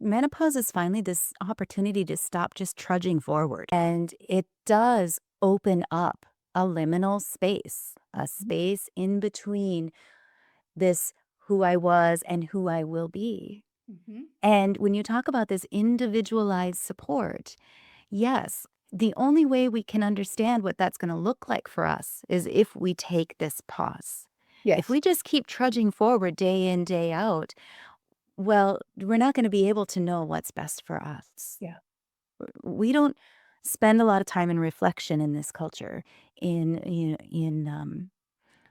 menopause is finally this opportunity to stop just trudging forward. And it does open up a liminal space, a space in between this who I was and who I will be. Mm-hmm. And when you talk about this individualized support, yes, the only way we can understand what that's going to look like for us is if we take this pause. If Yes. we just keep trudging forward day in, day out, well, we're not going to be able to know what's best for us. Yeah. We don't spend a lot of time in reflection in this culture, in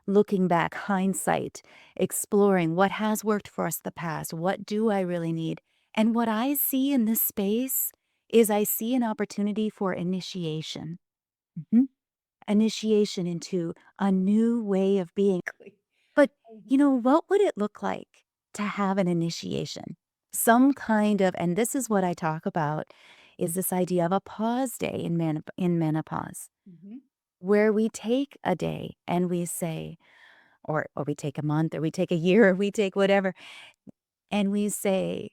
looking back, hindsight, exploring what has worked for us the past. What do I really need? And what I see in this space is I see an opportunity for initiation, Mm-hmm. initiation into a new way of being. Exactly. But, Mhm. what would it look like to have an initiation? Some kind of, and this is what I talk about, is this idea of a pause day in menopause, Mhm. where we take a day and we say, or we take a month, or we take a year, or we take whatever, and we say,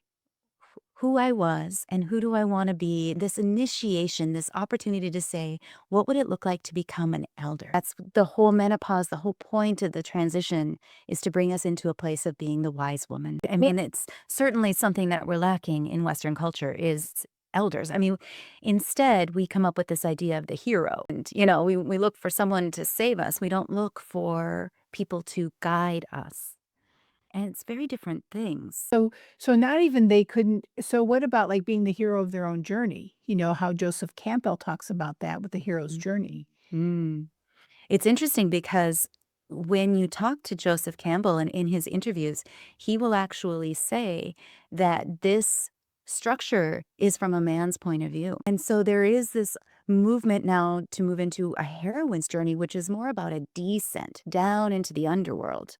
who I was and who do I want to be, this initiation, this opportunity to say, what would it look like to become an elder? That's the whole menopause, the whole point of the transition is to bring us into a place of being the wise woman. I mean, it's certainly something that we're lacking in Western culture is elders. I mean, instead, we come up with this idea of the hero. And, we look for someone to save us. We don't look for people to guide us. And it's very different things. So not even they couldn't so what about, like, being the hero of their own journey? You know, how Joseph Campbell talks about that with the hero's journey. Mm. It's interesting because when you talk to Joseph Campbell and in his interviews, he will actually say that this structure is from a man's point of view. And so there is this movement now to move into a heroine's journey, which is more about a descent down into the underworld.